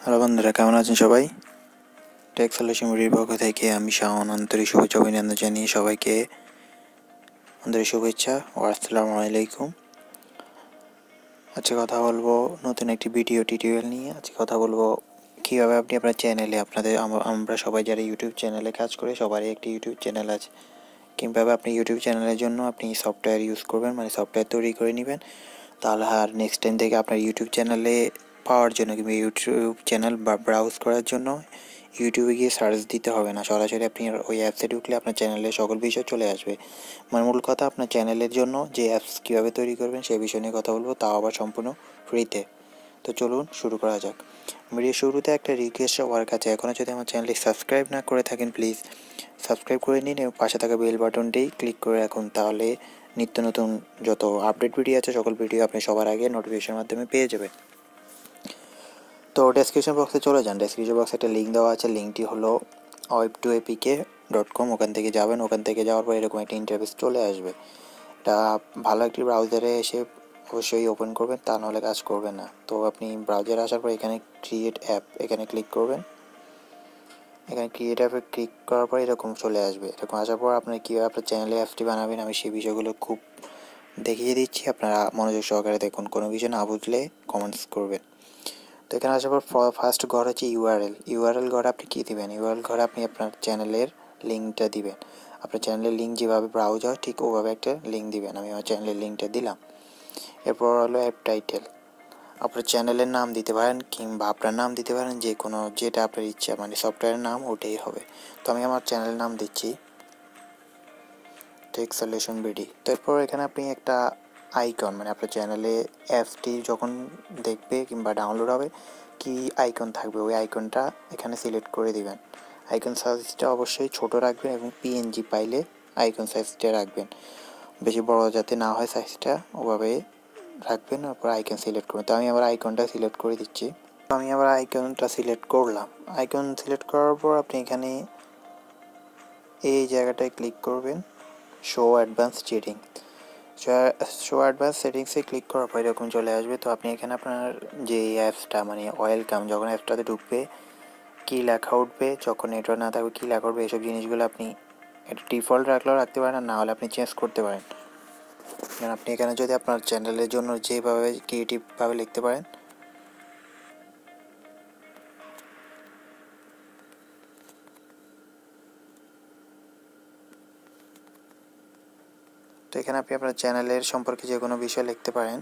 Hello বন্ধুরা, কেমন আছেন সবাই? টেক সলিউশন ভিডিওর পক্ষ থেকে আমি শাওন আন্তরিক শুভেচ্ছা অভিনন্দন জানিয়ে সবাইকে আন্তরিক শুভেচ্ছা ও আসসালামু আলাইকুম। আজকে কথা বলবো নতুন একটি ভিডিও টিউটোরিয়াল নিয়ে। আজকে কথা বলবো কীভাবে আপনি আপনার চ্যানেলে আমরা সবাই যারা ইউটিউব চ্যানেলে কাজ করে সবারই একটি ইউটিউব চ্যানেল আছে। কীভাবে আপনি ইউটিউব চ্যানেলের জন্য আপনি সফটওয়্যার ইউজ করবেন, মানে সফটওয়্যার তৈরি করে নেবেন, তাহলে আর নেক্সট টাইম থেকে আপনার ইউটিউব চ্যানেলে পাওয়ার জন্য কিংবা ইউটিউব চ্যানেল বা ব্রাউজ করার জন্য ইউটিউবে গিয়ে সার্চ দিতে হবে না, সরাসরি আপনি ওই অ্যাপসে ঢুকলে আপনার চ্যানেলের সকল বিষয় চলে আসবে। মানে মূল কথা, আপনার চ্যানেলের জন্য যে অ্যাপস কীভাবে তৈরি করবেন সেই বিষয় নিয়ে কথা বলবো, তাও আবার সম্পূর্ণ ফ্রিতে। তো চলুন শুরু করা যাক। ভিডিও শুরুতে একটা রিকোয়েস্ট সবার কাছে, এখনও যদি আমার চ্যানেলটি সাবস্ক্রাইব না করে থাকেন প্লিজ সাবস্ক্রাইব করে নিন এবং পাশে থাকা বেল বাটনটি ক্লিক করে রাখুন, তাহলে নিত্য নতুন যত আপডেট ভিডিও আছে সকল ভিডিও আপনি সবার আগে নোটিফিকেশনের মাধ্যমে পেয়ে যাবেন। তো ডেসক্রিপশন বক্সে চলে যান। ডেসক্রিপশন বক্সে একটা লিঙ্ক দেওয়া আছে, লিঙ্কটি হলো offer.Also.com। ওখান থেকে যাবেন, ওখান থেকে যাওয়ার পর এরকম একটা ইন্টারফেস চলে আসবে। এটা ভালো একটি ব্রাউজারে এসে অবশ্যই ওপেন করবেন, তা নাহলে কাজ করবে না। তো আপনি ব্রাউজারে আসার পর এখানে ক্রিয়েট অ্যাপ এখানে ক্লিক করবেন। এখানে ক্রিয়েট অ্যাপে ক্লিক করার পর এরকম চলে আসবে। এরকম আসার পর আপনি কীভাবে আপনার চ্যানেলে অ্যাপসটি বানাবেন আমি সেই বিষয়গুলো খুব দেখিয়ে দিচ্ছি, আপনারা মনোযোগ সহকারে দেখুন। কোনো বিষয় না বুঝলে কমেন্টস করবেন। তো এখানে আসার পর ফার্স্ট ঘর হচ্ছে ইউআরএল ঘরে আপনি কী দেবেন? ইউআরএল ঘরে আপনি আপনার চ্যানেলের লিঙ্কটা দিবেন। আপনার চ্যানেলের লিঙ্ক যেভাবে ব্রাউজ হয় ঠিক ওভাবে একটা লিঙ্ক দিবেন। আমি আমার চ্যানেলের লিঙ্কটা দিলাম। এরপর হলো অ্যাপ টাইটেল। আপনার চ্যানেলের নাম দিতে পারেন কিংবা আপনার নাম দিতে পারেন, যে কোনো যেটা আপনার ইচ্ছা, মানে সফটওয়্যারের নাম ওটাই হবে। তো আমি আমার চ্যানেলের নাম দিচ্ছি টেক সলিউশন বিডি। তারপর এখানে আপনি একটা আইকন, মানে আপনার চ্যানেলে অ্যাপসটি যখন দেখবে কিংবা ডাউনলোড হবে কি আইকন থাকবে ওই আইকনটা এখানে সিলেক্ট করে দিবেন। আইকন সাইজটা অবশ্যই ছোট রাখবেন এবং পিএনজি পাইলে আইকন সাইজটা রাখবেন, বেশি বড় যাতে না হয় সাইজটা, ওভাবে রাখবেন। তারপর আইকন সিলেক্ট করবেন। তো আমি আবার আইকনটা সিলেক্ট করে দিচ্ছি। তো আমি আবার আইকনটা সিলেক্ট করলাম। আইকন সিলেক্ট করার পর আপনি এখানে এই জায়গাটায় ক্লিক করবেন, show advance settings. Show advance সেটিংসে ক্লিক করার পর এরকম চলে আসবে। তো আপনি এখানে আপনার যে অ্যাপসটা, মানে ওয়েলকাম, যখন অ্যাপসটাতে ঢুকবে কী লেখা উঠবে, যখন নেটওয়ার্ক না থাকবে কী লেখা উঠবে, এসব জিনিসগুলো আপনি এটা ডিফল্ট রাখলেও রাখতে পারেন, আর না হলে আপনি চেঞ্জ করতে পারেন। কারণ আপনি এখানে যদি আপনার চ্যানেলের জন্য যেভাবে ক্রিয়েটিভভাবে লিখতে পারেন। তো এখানে আপনি আপনার চ্যানেলের সম্পর্কে যে কোনো বিষয় লিখতে পারেন।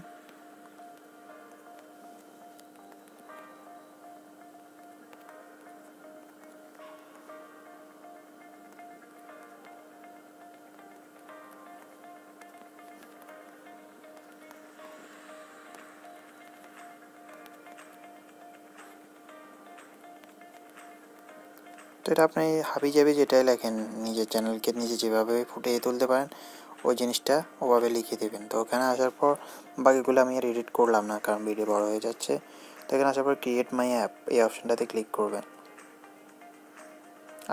তো এটা আপনি হাবিজাবি যেটাই লেখেন, নিজের চ্যানেলকে নিজে যেভাবে ফুটিয়ে তুলতে পারেন ওই জিনিসটা ওভাবে লিখে দেবেন। তো ওখানে আসার পর বাকিগুলো আমি আর এডিট করলাম না, কারণ ভিডিও বড় হয়ে যাচ্ছে। তো এখানে আসার পর ক্রিয়েট মাই অ্যাপ এই অপশানটাতে ক্লিক করবেন।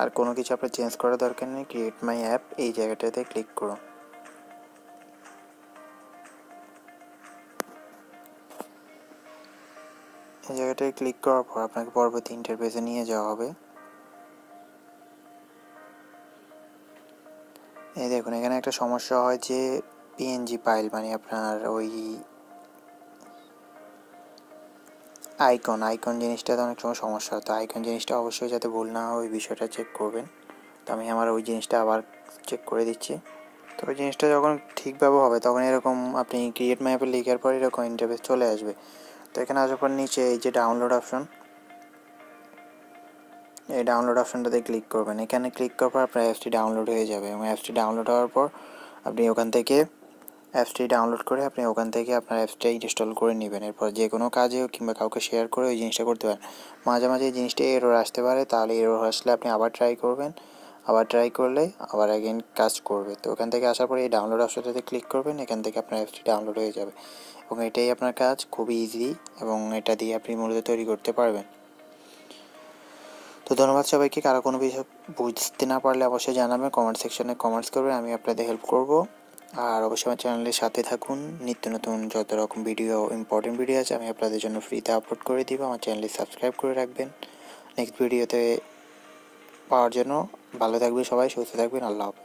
আর কোনো কিছু আপনার চেঞ্জ করার দরকার নেই, ক্রিয়েট মাই অ্যাপ এই জায়গাটাতে ক্লিক করুন। এই জায়গাটায় ক্লিক করার পর আপনাকে পরবর্তী ইন্টারফেসে নিয়ে যাওয়া হবে। এই দেখুন, এখানে একটা সমস্যা হয় যে পিএনজি ফাইল, মানে আপনার ওই আইকন জিনিসটাতে অনেক সময় সমস্যা হয়। তো আইকন জিনিসটা অবশ্যই যাতে ভুল না হয় ওই বিষয়টা চেক করবেন। তো আমি আমার ওই জিনিসটা আবার চেক করে দিচ্ছি। তো ওই জিনিসটা যখন ঠিকভাবে হবে তখন এরকম আপনি ক্রিয়েট মাই অ্যাপে লেখার পর এরকম ইন্টারফেস চলে আসবে। তো এখানে আসার পর নিচে এই যে ডাউনলোড অপশন, এই ডাউনলোড অপশনটাতে ক্লিক করবেন। এখানে ক্লিক করার পর আপনার অ্যাপসটি ডাউনলোড হয়ে যাবে এবং অ্যাপসটি ডাউনলোড হওয়ার পর আপনি ওখান থেকে অ্যাপসটি ডাউনলোড করে আপনি ওখান থেকে আপনার অ্যাপসটা ইনস্টল করে নেবেন। এরপর যে কোনো কাজে কিংবা কাউকে শেয়ার করে ওই জিনিসটা করতে পারেন। মাঝে মাঝে এই জিনিসটা এরর আসতে পারে, তাহলে এরর আসলে আপনি আবার ট্রাই করবেন। আবার ট্রাই করলে আবার অ্যাগেন কাজ করবে। তো ওখান থেকে আসার পরে এই ডাউনলোড অপশনটাতে ক্লিক করবেন, এখান থেকে আপনার অ্যাপসটি ডাউনলোড হয়ে যাবে এবং এটাই আপনার কাজ, খুবই ইজি এবং এটা দিয়ে আপনি মূলত তৈরি করতে পারবেন। তো ধন্যবাদ সবাইকে। কারো কোনো বিষয় বুঝতে না পারলে অবশ্যই জানাবেন, কমেন্ট সেকশনে কমেন্টস করবেন, আমি আপনাদের হেল্প করব। আর অবশ্যই আমার চ্যানেলের সাথে থাকুন। নিত্য নতুন যত রকম ভিডিও, ইম্পর্টেন্ট ভিডিও আছে আমি আপনাদের জন্য ফ্রিতে আপলোড করে দিব। আমার চ্যানেলটি সাবস্ক্রাইব করে রাখবেন নেক্সট ভিডিওতে পাওয়ার জন্য। ভালো থাকবেন সবাই, সুস্থ থাকবেন। আল্লাহ হাফেজ।